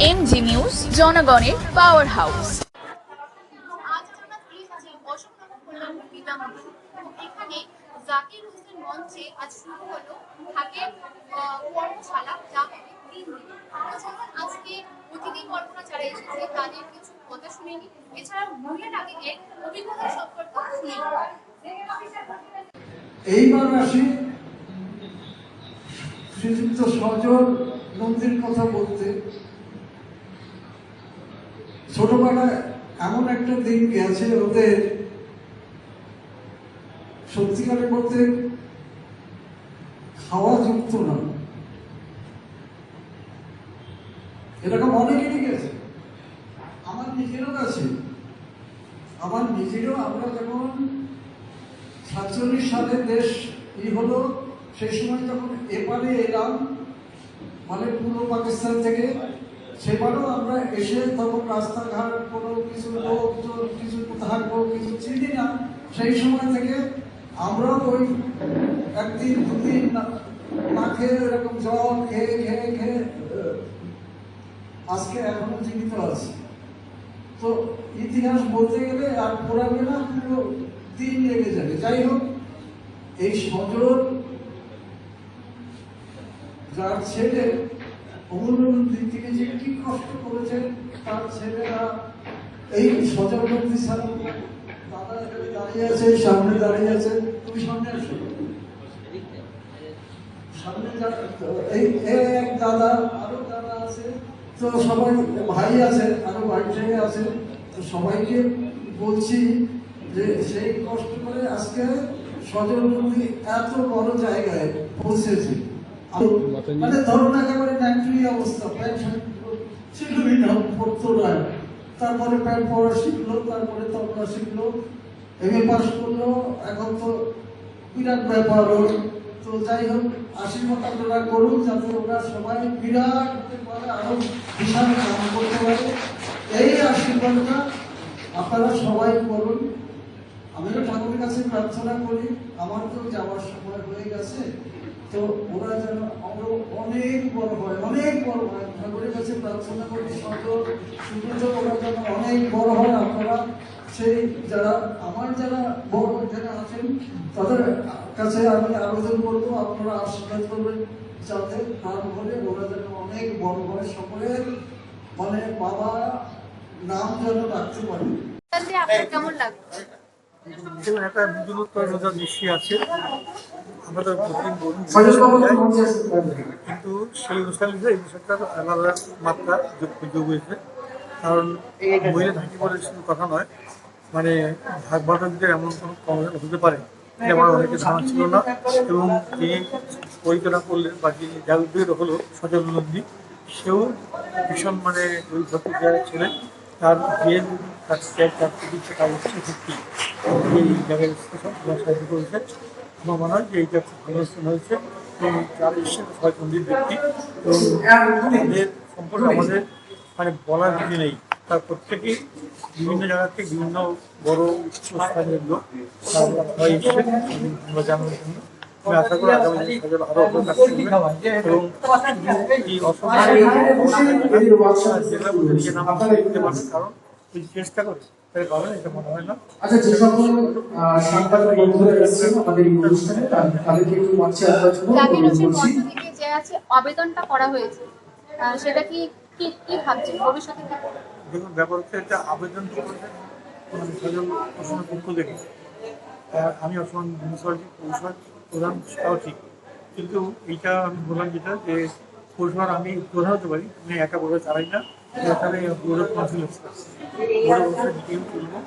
MG news জনগণের power house. এখানে জাকির হোসেন মঞ্চে আজ শুরু হলো ঢাকের কর্মশালা, যা হবে 3 দিন। যেমন আজকে অতিথি কর্মরা যারা এসেছে তাদের কিছু কথা শুনে নি, এছাড়া মহিলা নাগরিকের অভিজ্ঞতা সম্পর্কে শুনে এইবার আসি শ্রীযুক্ত সজল নন্দীর কথা বলতে। ছোটবেলায় এমন একটা দিন গেছে ওদের, সত্যিকারে বলতে খাওয়া যুক্ত না, এরকম অনেকেরই গেছে, আমার নিজেরও গেছে। আমার নিজেরও, আমরা যেমন 47 সালে দেশ হলো, সেই সময় যখন এপারে এলাম, মানে পূর্ব পাকিস্তান থেকে, সেবারও আমরা এসে তখন রাস্তাঘাট কোনো কিছু লোকজন কিছু থাকবো কিছু চিনি না। সেই সময় থেকে আমরা ওই একদিন দুদিন না খেয়ে এরকম জল খেয়ে খেয়ে খেয়ে আজকে এখনো জীবিত আছে। তো ইতিহাস বলতে গেলে আর পড়াবে না, পুরো দিন লেগে যাবে। যাই হোক, এই সজল যার ছেলে অমূল্যর দিক থেকে যে কি কষ্ট করেছে তার ছেলেরা, এই সজল নন্দী ছাড়া দাদা এখানে দাঁড়িয়ে আছে, সামনে দাঁড়িয়ে আছে, তুমি সামনে আসো, সামনে এই এক দাদা, আরো দাদা আছে, তো সবাই ভাই আছে, আরো বাড়ি থেকে আছে। তো সবাইকে বলছি যে সেই কষ্ট করে আজকে সজল নন্দী এত বড় জায়গায় পৌঁছেছে। মানে ধরুন একেবারে ন্যাংটুরি অবস্থা, প্যান্ট শার্ট শিখলই না, পড়তো না, তারপরে প্যান্ট পরা শিখলো, তারপরে তবলা শিখলো, এম এ পাস করলো, এখন তো বিরাট ব্যাপার ওর। তো যাই হোক, আশীর্বাদ আপনারা করুন যাতে ওরা সবাই বিরাট হতে পারে, আরো বিশাল কাম করতে পারে, এই আশীর্বাদটা আপনারা সবাই করুন। আমিও ঠাকুরের কাছে প্রার্থনা করি, আমার তো যাওয়ার সময় হয়ে গেছে, তো ওরা যেন আরো অনেক বড় হয়, অনেক বড় হয়, ঠাকুরের কাছে প্রার্থনা করি সজল সুব্রত ওরা যেন অনেক বড় হয়। আপনারা সেই যারা আমার যারা বড় যারা আছেন তাদের কাছে আমি আবেদন করবো, আপনারা আশীর্বাদ করবেন যাতে প্রাণ ভরে ওরা যেন অনেক বড় হয়, সকলের মানে বাবা নাম যেন রাখতে পারে। আপনার কেমন লাগছে? একটা নতুনত্ব দৃষ্টি আছে, আমরা তো কিন্তু সেই অনুষ্ঠানটা এই বিষয়টা আলাদা মাত্রা যোগ হয়েছে। কারণ মহিলা থাকি বলে শুধু কথা নয়, মানে ভাগ বাটকদের এমন কোনো কর্মকাণ্ড হতে পারে আমার অনেকে ধারণা ছিল না। এবং যিনি পরিচালনা করলেন বা যিনি যার উদ্যোগী হলো সজল নন্দী, সেও ভীষণ মানে ওই ভক্তি যারা ছিলেন তার বিয়ের তার চিকিৎসা তার উচ্চ ভক্তি এই জায়গায় সাহায্য করেছে। আমার মনে হয় যে এইটা খুব ভালো অনুষ্ঠান হয়েছে এবং যার এসেছেন সবাই মন্দির ব্যক্তি এবং তাদের সম্পর্কে আমাদের মানে বলার কিছু নেই। তার প্রত্যেকেই বিভিন্ন জায়গা থেকে বিভিন্ন বড় উচ্চস্থানীয় লোক সবাই এসেছেন আমরা জানানোর জন্য। আমি আশা করি আগামী দিনে সজল আরো কাজ করবে এবং এই অসংখ্য নিজের নাম লিখতে পারবে, কারণ চেষ্টা করে এটা মনে হয় না। আচ্ছা, যে সকল সাংবাদিক বন্ধুরা এসেছেন আমাদের এই অনুষ্ঠানে তাদেরকে একটু মঞ্চে আসার জন্য অনুরোধ করছি। যে আছে আবেদনটা করা হয়েছে, সেটা কি কি কি ভাবছেন ভবিষ্যতে? দেখুন, ব্যাপার হচ্ছে একটা আবেদন সজল অসমের পক্ষ থেকে, আমি অসম মিউনিসিপালিটি পৌরসভার প্রধান, সেটাও ঠিক, কিন্তু এইটা আমি বললাম যেটা যে পৌরসভার আমি প্রধান হতে পারি, আমি একা পৌরসভা চালাই না, এখানে বোর্ড কাউন্সিল আছে, বোর্ড অবশ্যই ডিটেল করবো,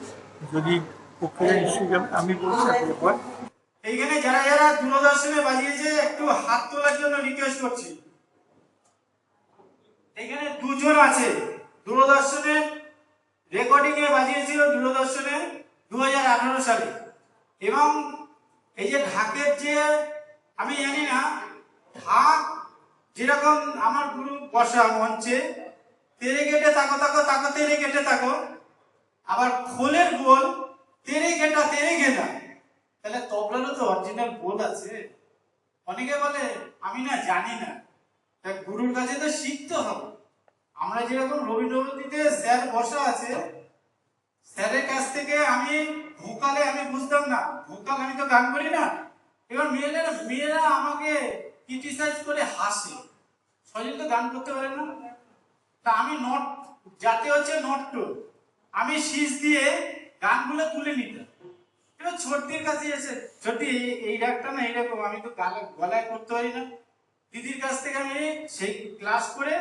যদি পক্ষে নিশ্চয়ই যাবে আমি বলবো হয়। এইখানে যারা যারা দূরদর্শনে বাজিয়েছে একটু হাত তোলার জন্য রিকোয়েস্ট করছি। এখানে দুজন আছে দূরদর্শনে রেকর্ডিং এ বাজিয়েছিল, দূরদর্শনে 2018 সালে। এবং এই যে ঢাকের যে আমি জানি না, ঢাক যেরকম আমার গুরু বসা মঞ্চে তেরে কেটে তাকো তাকো তাকো তেরে কেটে তাকো, আবার খোলের বোল তেরে কেটা তেরে কেটা, তাহলে তবলারও তো অরিজিনাল বোল আছে। অনেকে বলে আমি না জানি না, গুরুর কাছে তো শিখতে হবে। আমরা যেরকম রবীন্দ্রভারতীতে স্যার বসা আছে, স্যারের কাছ থেকে আমি ভোকালে আমি বুঝতাম না, ভোকাল আমি তো গান করি না। এবার মেয়েরা আমাকে ক্রিটিসাইজ করে হাসে, সজল তো গান করতে পারে না। তা আমি নোট যাতে হচ্ছে নোট টু আমি শীষ দিয়ে গানগুলো তুলে নিতাম। এবার ছোটদির কাছে এসে ছোটি এই রাগটা না এইরকম, আমি তো গলায় করতে পারি না। দিদির কাছ থেকে আমি সেই ক্লাস করে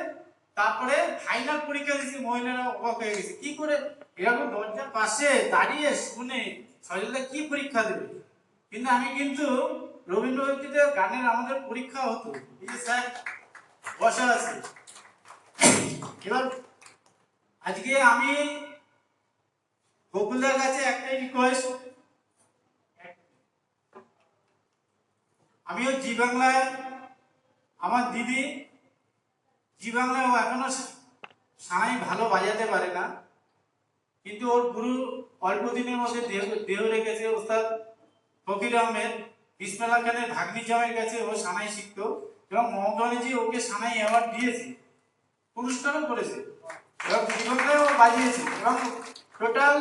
তারপরে ফাইনাল পরীক্ষা দিয়েছি। মহিলারা অবাক হয়ে গেছে, কি করে এরকম দরজার পাশে দাঁড়িয়ে শুনে সজলদা কি পরীক্ষা দেবে। কিন্তু আমি কিন্তু রবীন্দ্রভারতীতে গানের আমাদের পরীক্ষা হতো, এই যে স্যার বসা আছে। এবার আজকে আমি গোকুলদার কাছে একটাই রিকোয়েস্ট, আমিও জি বাংলায় আমার দিদি জি বাংলায় ও এখনো সানাই ভালো বাজাতে পারে না, কিন্তু ওর গুরু অল্প দিনের মধ্যে দেহ রেখেছে ওস্তাদ ফকির আহমেদ। বিসমিল্লাহ খানের ভাগ্নি জামাইয়ের কাছে ও সানাই শিখতো এবং মমতাজি ওকে সানাই অ্যাওয়ার্ড দিয়েছে, পুরস্কারও করেছে এবং জি বাংলায় ও বাজিয়েছে। এবং টোটাল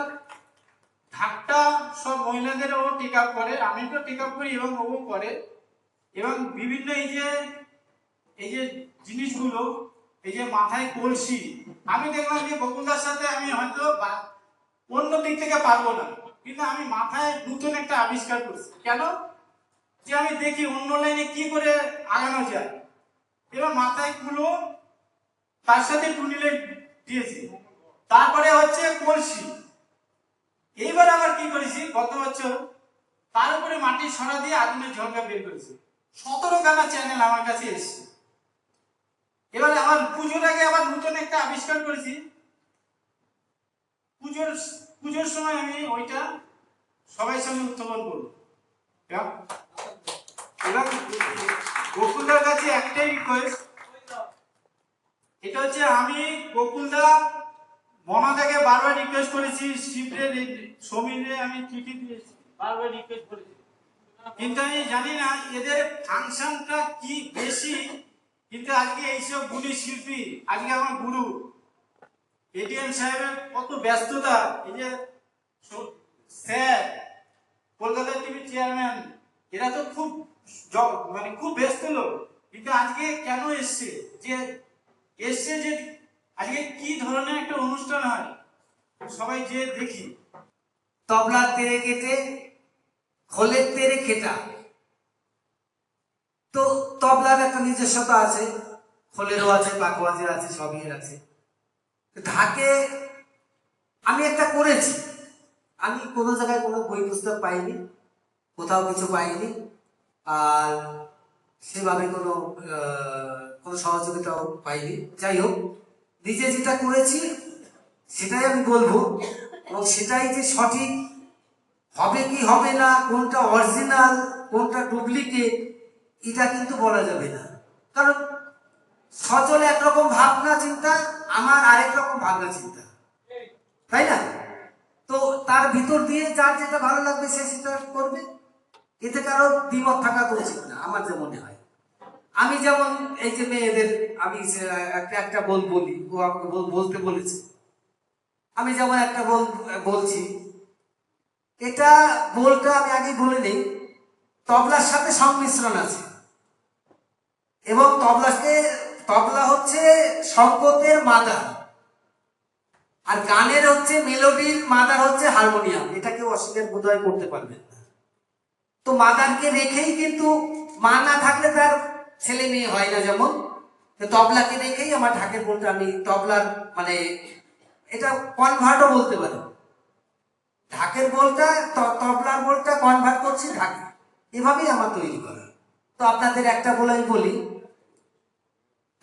ঢাকটা সব মহিলাদের ও টেক আপ করে, আমি তো টেক আপ করি এবং ও করে। এবং বিভিন্ন এই যে জিনিসগুলো, এই যে মাথায় কলসি, আমি দেখলাম যে গোকুলদার সাথে আমি হয়তো অন্য দিক থেকে পারবো না, কিন্তু আমি মাথায় নতুন একটা আবিষ্কার করছি। কেন? যে আমি দেখি অন্য লাইনে কি করে আগানো যায়। এবার মাথায় কুলো, তার সাথে টুনিলে দিয়েছি, তারপরে হচ্ছে কলসি। এইবার আবার কি করেছি গত বছর, তার উপরে মাটির সরা দিয়ে আগুনের ঝলকা বের করেছি। 17 খানা চ্যানেল আমার কাছে এসছে। এবার আমার পুজোর আগে আবার নতুন একটা আবিষ্কার করেছি। পুজোর সময় আমি ওইটা সবাই সঙ্গে উত্থাপন করবো। এবার গোকুলদার কাছে একটাই রিকোয়েস্ট, এটা হচ্ছে আমি গোকুলদা মনাদাকে বারবার রিকোয়েস্ট করেছি, শিবরে সমীরে আমি চিঠি দিয়েছি, বারবার রিকোয়েস্ট করেছি, কিন্তু আমি জানি না এদের ফাংশনটা কি বেশি। কিন্তু আজকে এইসব গুণী শিল্পী, আজকে আমার গুরু এটিএম সাহেবের কত ব্যস্ততা, এই যে স্যার কলকাতা টিভি চেয়ারম্যান, এরা তো খুব খুব ব্যস্ত লোক, কিন্তু আজকে কেন এসছে যে আজকে কি ধরনের একটা অনুষ্ঠান হয় সবাই যে দেখি। তবলার তেরে কেটে খোলের তেরে খেটা, তো তবলার একটা নিজস্বতা আছে, খোলেরও আছে, পাকওয়াজের আছে, সবই আছে। ঢাকে আমি একটা করেছি, আমি কোনো জায়গায় কোনো বই পুস্তক পাইনি, কোথাও কিছু পাইনি, আর সেভাবে কোনো সহযোগিতাও পাইনি। যাই হোক, নিজে যেটা করেছি সেটাই আমি বলবো, এবং সেটাই যে সঠিক হবে কি হবে না, কোনটা অরিজিনাল কোনটা ডুপ্লিকেট, এটা কিন্তু বলা যাবে না। কারণ সচল একরকম ভাবনা চিন্তা, আমার আরেক রকম ভাবনা চিন্তা, তাই না? তো তার ভিতর দিয়ে যার যেটা ভালো লাগবে সে সেটা করবে, এতে কারো দ্বিমত থাকা তো উচিত না, আমার যে মনে হয়। আমি যেমন এই যে মেয়েদের আমি একটা বলি, ও আমাকে বলতে বলেছে, আমি যেমন একটা বলছি, এটা বলটা আমি আগে বলে নিই, তবলার সাথে সংমিশ্রণ আছে, এবং তবলা হচ্ছে সংগতের মাদার, আর গানের হচ্ছে মেলোডির মাদার হচ্ছে হারমোনিয়াম। এটা কেউ অস্বীকার বোধহয় করতে পারবেন না। তো মাদারকে রেখেই কিন্তু, মা না থাকলে তার ছেলে মেয়ে হয় না, যেমন তবলাকে রেখেই আমার ঢাকের বলতে আমি তবলার এটা কনভার্টও বলতে পারি। ঢাকের বলটা তবলার বলটা কনভার্ট করছি ঢাকে, এভাবেই আমার তৈরি করা। তো আপনাদের একটা বলে আমি বলি,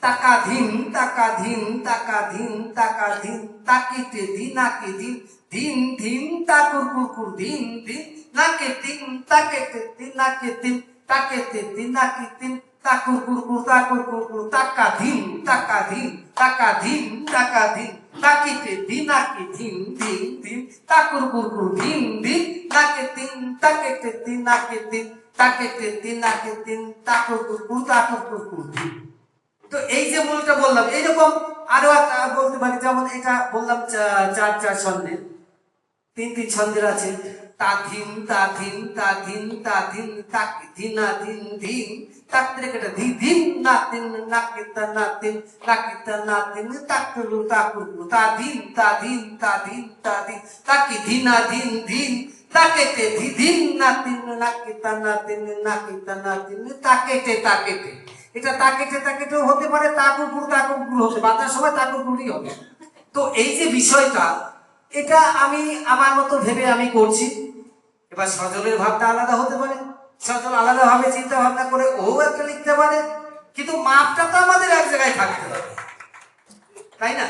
তাকা ধিন তাকা ধিন তাকা ধিন তাকা ধিন তাকিতে দিনাকে দিন ধিন ধিন তাকুর কুকুর ধিন ধিন নাকে তিন তাকেতে দিনাকে তিন তাকেতে দিনাকে তিন তাকুর কুকুর তাকা ধিন তাকা ধিন তাকা ধিন তাকা ধিন তাকিতে দিনাকে ধিন ধিন ধিন তাকুর কুকুর ধিন ধিন নাকে তিন তাকেতে দিনাকে তিন তাকেতে দিনাকে তিন তাকুর কুকুর ধিন। তো এই যে বলটা বললাম, এইরকম আরো একটা বলতে পারি, যেমন এটা বললাম 4/4 ছন্দের, 3/3 ছন্দের আছে। তা ধিন তা ধিন তা ধিন তা ধিন তাক ধিনা ধিন ধিন তাক রেখেটা ধি ধিন না তিন নাকিতা না তিন নাকিতা না তিন তাকলু তাকুলু তা ধিন তা ধিন তা ধিন তা ধিন তাকি ধিনা ধিন ধিন তাকেতে ধি ধিন না তিন নাকিতা না তিন নাকিতা না তিন তাকেতে তাকেতে। এটা তাকেতে তাকেতেও হতে পারে, তাকুকুর তাকুকুর হতে, বাতার সময় তাকুকুরই হবে। তো এই যে বিষয়টা, এটা আমি আমার মতো ভেবে আমি করছি। এবার সজলের ভাবটা আলাদা হতে পারে, সজল আলাদা ভাবে চিন্তা ভাবনা করে ও একটা লিখতে পারে, কিন্তু মাপটা তো আমাদের এক জায়গায় থাকতে হবে, তাই না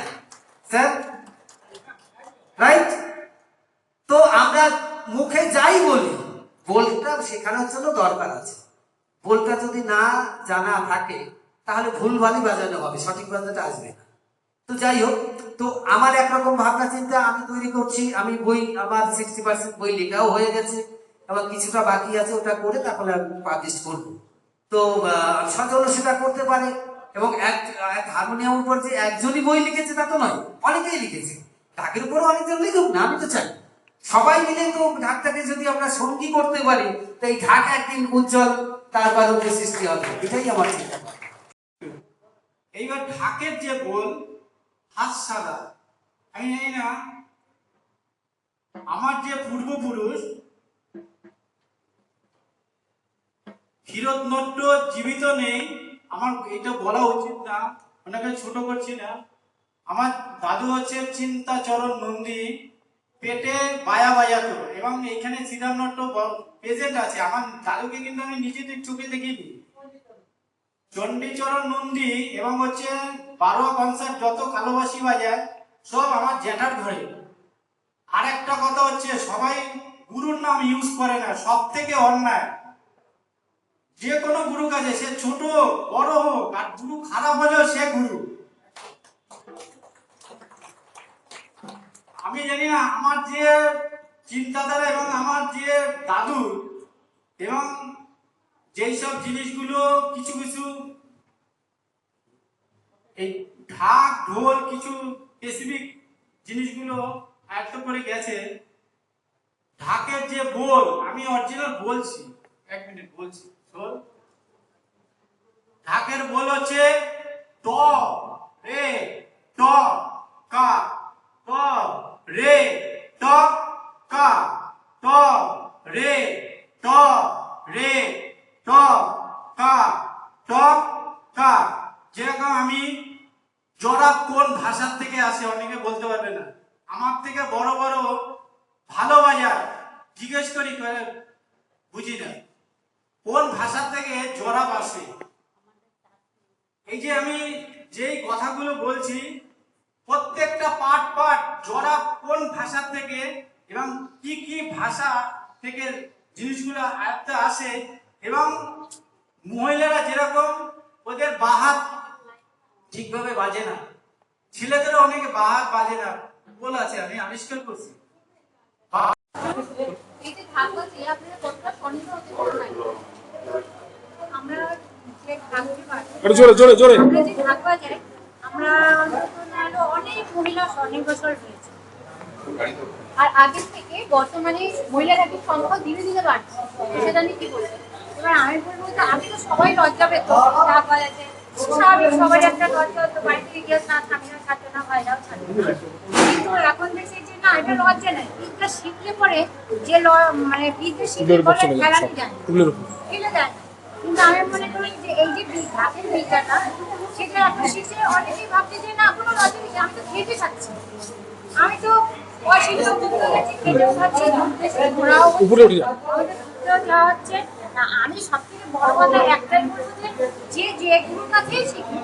স্যার? রাইট? তো আমরা মুখে যাই বলি, বলটা শেখানোর জন্য দরকার আছে। বলটা যদি না জানা থাকে তাহলে ভুলভালই বাজানো হবে, সঠিক বাজাটা আসবে না। তো যাই হোক, তো আমার একরকম ভাবনা চিন্তা আমি তৈরি করছি। আমি বই, আমার 60% বই লেখাও হয়ে গেছে এবং কিছুটা বাকি আছে, ওটা করে তারপরে আমি পাবলিশ করবো। তো সজল সেটা করতে পারে। এবং এক হারমোনিয়াম উপর যে একজনই বই লিখেছে তা তো নয়, অনেকেই লিখেছে। ঢাকের উপরও অনেকজন লিখুক না, আমি তো চাই সবাই মিলে। তো ঢাকটাকে যদি আমরা সঙ্গী করতে পারি, তো এই ঢাক একদিন উজ্জ্বল তার বারোদের সৃষ্টি হবে, এটাই আমার চিন্তা। এইবার ঢাকের যে বোল হাত সাদা, আমি জানি না আমার যে পূর্বপুরুষ ক্ষীরোদনট্য জীবিত নেই, আমার এটা বলা উচিত না, ওনাকে ছোট করছি না। আমার দাদু হচ্ছে চিন্তাচরণ নন্দী, পেটে বায়া বাজাতো, এবং এখানে শ্রীরামনট্য প্রেজেন্ট আছে। আমার দাদুকে কিন্তু আমি নিজেদের চোখে দেখিনি। চণ্ডীচরণ নন্দী এবং হচ্ছে 12 কনসার্ট যত কালোবাসি বাজায় সব আমার জ্যাঠার ঘরে। আর একটা কথা হচ্ছে, সবাই গুরুর নাম ইউজ করে না, সব থেকে অন্যায়। যে কোনো গুরু কাজে, সে ছোট বড় হোক, আর গুরু খারাপ হলেও সে গুরু। আমি জানি না আমার যে চিন্তাধারা এবং আমার যে দাদু এবং যেই সব জিনিসগুলো কিছু কিছু এই ঢাক ঢোল কিছু স্পেসিফিক জিনিসগুলো আয়ত্ত করে গেছে। ঢাকের যে বোল, আমি অরিজিনাল বলছি, 1 মিনিট বলছি, শোন। ঢাকের বোল হচ্ছে ট রে ট কা, ট রে ট কা, ট রে ট রে ট কা, ট কা। যেরকম আমি জড়া কোন ভাষার থেকে আসে অনেকে বলতে পারবে না, আমার থেকে বড় বড় ভালো বাজার জিজ্ঞেস করি, বুঝি না কোন ভাষার থেকে জড়া আসে। এই যে আমি যেই কথাগুলো বলছি, প্রত্যেকটা পার্ট পার্ট জড়া কোন ভাষার থেকে এবং কি কি ভাষা থেকে জিনিসগুলো আয়ত্তে আসে। এবং মহিলারা যেরকম ওদের বাহাত ঠিকভাবে বাজে না, ছেলেদেরও অনেকে বাহাত বাজে না, বল আছে, আমি আবিষ্কার করছি। এই যে ঢাক বাজে, আপনারা কতটা স্বনির্ভর হতে পারেন? আমরা যে ঢাক বাজাই, আমরা যে ঢাক বাজাই, আমরা অনেক মহিলা স্বনির্ভরশীল হয়েছে। আর আগের থেকে বর্তমানে মহিলার একটা সংখ্যা ধীরে ধীরে বাড়ছে, সেটা নিয়ে কি বলবো। এবার আমি বলবো যে আগে তো সবাই লজ্জা পেত ঢাক বাজাতে, স্বাভাবিক সবাই একটা লজ্জা হতো, বাড়ি থেকে গিয়ে না স্বামীরা ছাড়তো না, ভাইরাও ছাড়তো না। কিন্তু এখন দেখছি যে না, এটা লজ্জা নেই, বিদ্যা শিখলে পরে যে মানে বিদ্যা শিখলে পরে ফেলানো যায়, ফেলে দেয় না। কিন্তু আমি মনে করি যে এই যে ঢাকের বিদ্যাটা, সেটা এখন শিখে অনেকেই ভাবছে যে না, কোনো লজ্জা নেই, আমি তো খেতে থাকছি, আমি তো অশিল্প মুক্ত গেছি, খেতে খাচ্ছি, ঘোরাও দেওয়া হচ্ছে না। আমি সব থেকে বড় কথা একটাই বলবো যে যে গুরুর কাছেই শিখি,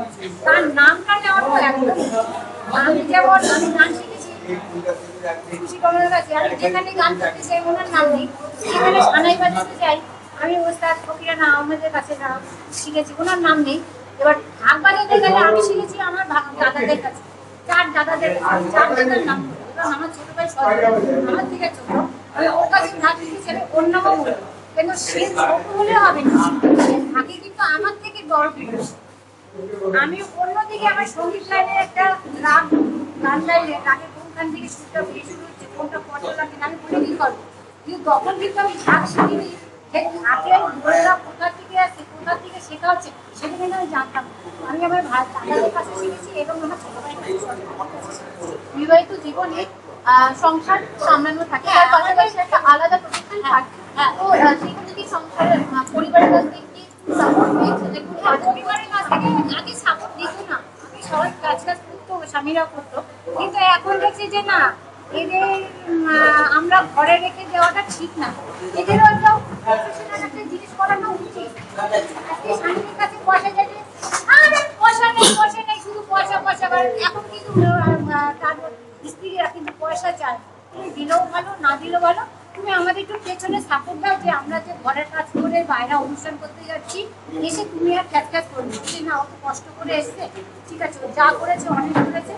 তার নামটা নেওয়ার তো একদম। আমি যেমন আমি গান শিখেছি খুশি কমলের কাছে, আমি যেখানে গান করতে চাই ওনার নাম নেই, যেখানে সানাই বাজাতে যাই আমি ওস্তাদ ফকিরানা আহমেদের কাছে শিখেছি, ওনার নাম নেই। এবার ঢাক বাজাতে গেলে আমি শিখেছি আমার দাদাদের কাছে, 4 দাদাদের, 4 দাদার নাম। এবং আমার ছোট ভাই আমার থেকে ছোট, আমি ওর কাছে ঢাক শিখেছি, আমি ওর নামও বলবো। কিন্তু সে ছোট হলে হবে না, ঢাকে কিন্তু আমার থেকে বড়, আমি অন্যদিকে আমার সঙ্গীত লাইনে একটা গান গাইলে গানের কোনখান থেকে সুরটা বেশি হচ্ছে কোনটা কষ্ট লাগে আমি বলে দিতে পারবো, কিন্তু তখন কিন্তু আমি ঢাক শিখিনি যে ঢাকের ধরলা কোথা থেকে আসছে কোথা থেকে শেখা হচ্ছে সেটা কিন্তু আমি জানতাম না। আমি আমার দাদাদের কাছে শিখেছি এবং আমার ছোট ভাইয়ের কাছে বিবাহিত জীবনে সংসার সামলানো থাকে, তার পাশাপাশি একটা আলাদা প্রফেশন থাকে। তো সেখানে কি সংসারের পরিবারের কাছ থেকে কি সাপোর্ট পেয়েছে? পরিবারের কাছ থেকে আগে সাপোর্ট দিত না, আমি সবাই কাজ করতো, স্বামীরা করতো, কিন্তু এখন দেখছি যে না, এদের আমরা ঘরে রেখে দেওয়াটা ঠিক না, এদেরও একটা প্রফেশনাল একটা জিনিস করানো উচিত। আজকে স্বামীর কাছে পয়সা যাবে, আরে পয়সা নেই শুধু পয়সা এখন কিন্তু তার স্ত্রীরা কিন্তু পয়সা চায়, তুমি দিলেও ভালো না দিলেও ভালো, তুমি আমাদের একটু পেছনে সাপোর্ট দাও, যে আমরা যে ঘরের কাজ করে বাইরে অনুষ্ঠান করতে যাচ্ছি এসে তুমি আর ক্যাচ করবে যদি না, অত কষ্ট করে এসছে, ঠিক আছে যা করেছে অনেক করেছে।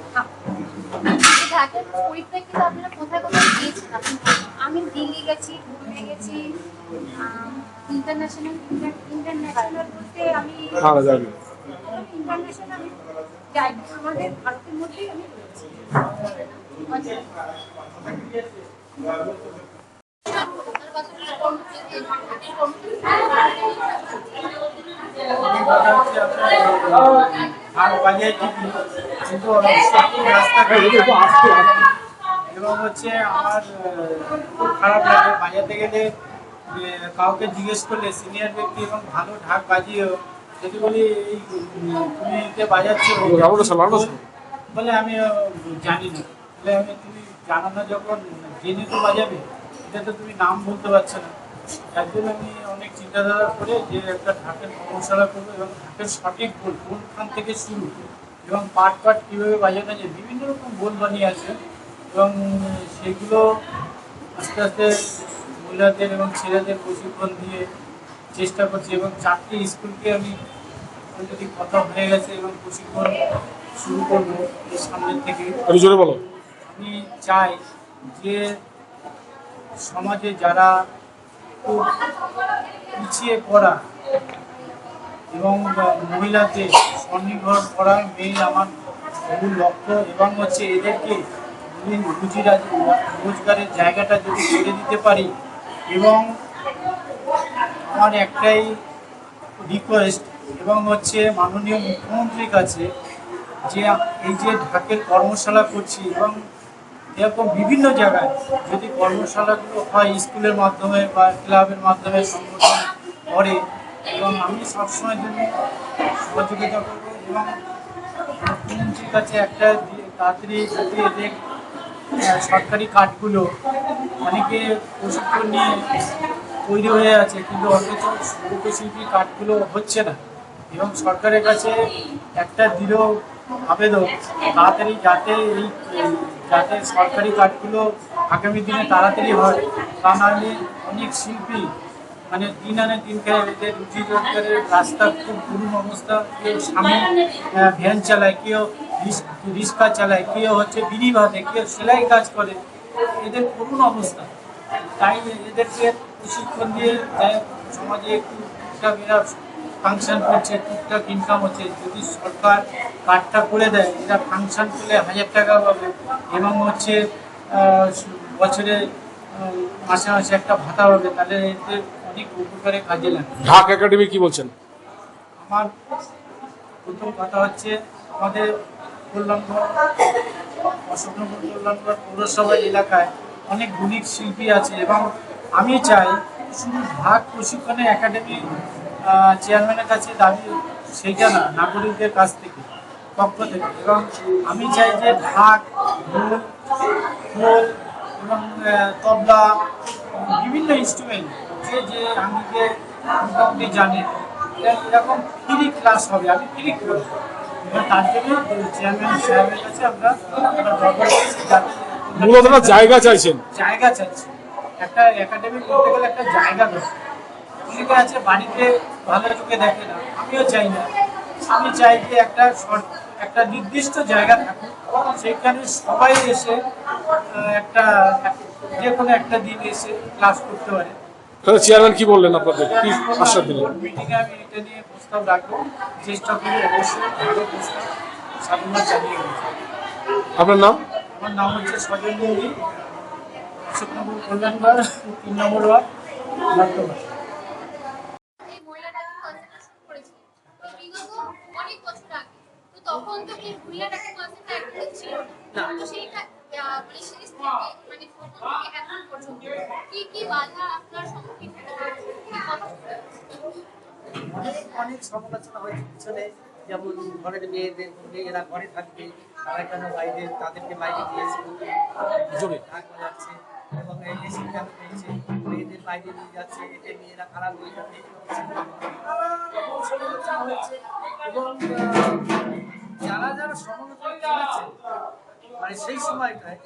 ঢাকের পরিপ্রেক্ষিতে আপনারা কোথায় কোথায় গিয়েছেন? আমি দিল্লি গেছি, বোম্বে গেছি, ইন্টারন্যাশনাল বলতে আমি ইন্টারন্যাশনাল যাই, আমাদের ভারতের মধ্যেই আমি রয়েছি। এবং হচ্ছে আমার খুব খারাপ লাগে বাজাতে গেলে, যে কাউকে জিজ্ঞেস করলে সিনিয়র ব্যক্তি এবং ভালো ঢাক বাজিয়েও যদি বলি এই তুমি এতে বাজাচ্ছো বলে আমি জানি না, বলে আমি তুমি জানো না যখন জেনে তো বাজাবে, এটা তো তুমি নাম বলতে পারছো না। তার জন্য আমি অনেক চিন্তাধারা করে যে একটা ঢাকের কর্মশালা করবো এবং ঢাকের সঠিক বোল কোনখান থেকে শুরু এবং পাট কীভাবে বাজানো যায়, বিভিন্ন রকম বোল বানিয়ে আছে এবং সেগুলো আস্তে আস্তে মহিলাদের এবং ছেলেদের প্রশিক্ষণ দিয়ে চেষ্টা করছি এবং 4টি স্কুলকে আমি যদি কথা হয়ে গেছে এবং প্রশিক্ষণ শুরু করবো এর সামনের থেকে। আমি চাই যে সমাজে যারা খুব পিছিয়ে পড়া এবং মহিলাদের স্বনির্ভর করা মেয়ে আমার মূল লক্ষ্য, এবং হচ্ছে এদেরকে রুজি রোজগারের জায়গাটা যদি করে দিতে পারি। এবং আমার একটাই রিকোয়েস্ট এবং হচ্ছে মাননীয় মুখ্যমন্ত্রীর কাছে, যে এই যে ঢাকের কর্মশালা করছি এবং এরকম বিভিন্ন জায়গায় যদি কর্মশালাগুলো হয় স্কুলের মাধ্যমে বা ক্লাবের মাধ্যমে সংগঠন করে, এবং আমি সবসময় জন্য সহযোগিতা করব এবং মুখ্যমন্ত্রীর কাছে একটা তাড়াতাড়ি যদি এদের সরকারি কার্ডগুলো অনেকে প্রশিক্ষণ নিয়ে তৈরি হয়ে আছে কিন্তু অথচ লোকশিল্পী কার্ডগুলো হচ্ছে না, এবং সরকারের কাছে একটা দৃঢ় আবেদন তাড়াতাড়ি যাতে সরকারি কার্ডগুলো আগামী দিনে তাড়াতাড়ি হয়, তা নাহলে অনেক শিল্পী মানে দিন আনে দিন খায়, এদের রুজি রোজগারের রাস্তা খুব করুণ অবস্থা। কেউ সামনে ভ্যান চালায়, কেউ রিক্সা চালায়, কেউ হচ্ছে বিড়ি বাঁধে, কেউ সেলাই কাজ করে, এদের করুণ অবস্থা। তাই এদেরকে প্রশিক্ষণ দিয়ে সমাজে একটু টুকটাক এরা ফাংশন করছে, টুকটাক ইনকাম হচ্ছে, যদি সরকার কার্ডটা করে দেয় এরা ফাংশন করলে 1000 টাকা পাবে এবং হচ্ছে বছরে মাসে মাসে একটা ভাতা পাবে, তাহলে এতে অনেক উপকারে কাজে লাগে। ঢাক একাডেমি কি বলছেন? আমার প্রথম কথা হচ্ছে আমাদের কল্যাণগড় অশোকনগর কল্যাণগড় পৌরসভা এলাকায় অনেক গুণী শিল্পী আছে এবং আমি চাই শুধু ঢাক প্রশিক্ষণে একাডেমি চেয়ারম্যানের কাছে দাবি সেইটা না, নাগরিকদের কাছ থেকে পক্ষ থেকে, এবং আমি চাই যে ঢাক ঢোল এবং তবলা বিভিন্ন ইনস্ট্রুমেন্ট যে আমাকে মোটামুটি জানে এরকম ফ্রি ক্লাস হবে, আমি ফ্রি করব এবং তার জন্য চেয়ারম্যান সাহেবের কাছে আমরা মূলত জায়গা চাইছেন। জায়গা চাইছি, একটা একাডেমি করতে গেলে একটা জায়গা দরকার। অনেকে আছে বাড়িতে ভালো চোখে দেখে না, আমিও চাই না। আমি চাই যে একটা নির্দিষ্ট জায়গা থাকুক, সেইখানে সবাই এসে যে কোনো একটা দিন এসে ক্লাস করতে পারে তাহলে চেয়ারম্যান কি বললেন আপনাদের, কি আশ্বাস দিলেন? মিটিংয়ে আমি এটা নিয়ে প্রস্তাব রাখবো, চেষ্টা করি অবশ্যই ভালো প্রস্তাব সাধনা চালিয়ে গেছে। আপনার নাম? আমার নাম হচ্ছে সজল মন্দির, অশোকনগর কল্যাণবার, 3 নম্বর ওয়ার্ড, লাট্টবাড়ি। এই মহিলাটাকে কনসেন্ট্রেশন করেছিল তো বিগত অনেক বছর আগে, তো তখন তো এই মহিলাটাকে কনসেন্ট্রেট একদম ছিল না, তো সেইটা মানে সেই থেকে মানে প্রথম থেকে এখন পর্যন্ত কি কি বাধা আপনার সম্মুখীন হতে হয়েছে, কি কথা শুনতে হয়েছে? অনেক সমালোচনা হয়েছে পিছনে, যেমন ঘরের মেয়েরা ঘরে থাকবে, তারা কেন বাইরে, তাদেরকে বাইরে দিয়েছে জোরে ঢাক বাজাচ্ছে এবং এসে কেন পেয়েছে, মেয়েদের বাইরে নিয়ে যাচ্ছে, এতে মেয়েরা খারাপ হয়ে যাবে, সমালোচনা হয়েছে। এবং যারা যারা সমালোচনা করেছে মানে সেই সময়টায়,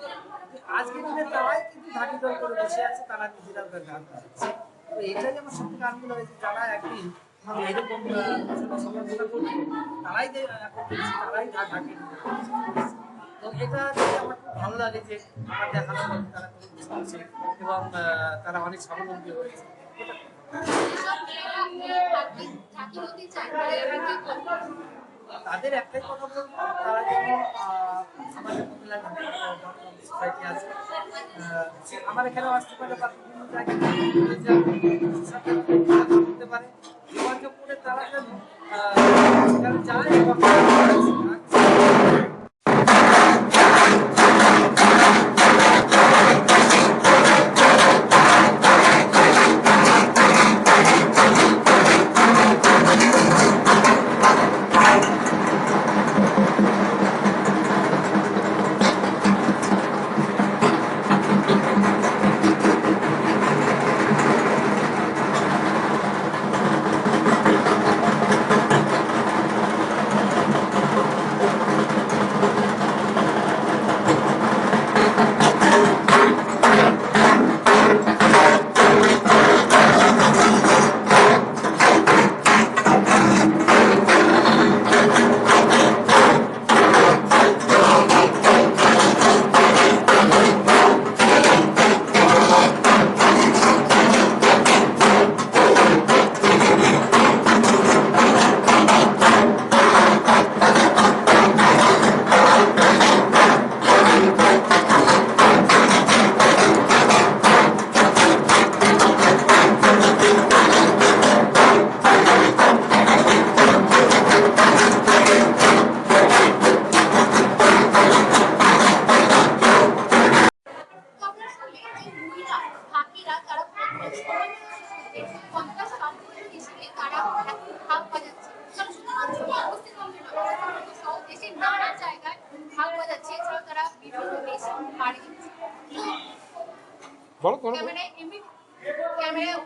আজকের দিনে তারাই কিন্তু ঢাকি দল করে বসে আছে, তারা নিজেরা গান বাজাচ্ছে। তো এটাই আমার সব থেকে আনন্দ হয়েছে, যারা একদিন এরকম সমালোচনা করতো তারাই যে এখন দেখছি তারাই ঢাকি। তো এটা দেখে আমার খুব ভালো লাগে যে আমার দেখানো পথে তারা কোনো কিছু করছে এবং তারা অনেক স্বাবলম্বী হয়েছে। যেসব মেয়েরা ঢাকি হতে চায় তাদেরকে কি বলবো? তাদের একটাই কথা বলবো, তারা যেন আমাদের মহিলা সোসাইটি আছে, আমার এখানেও আসতে পারে বা বিভিন্ন জায়গায় করতে পারে, যোগাযোগ করে তারা যেন সেখানে যায় এবং বলো ক্যামেরায়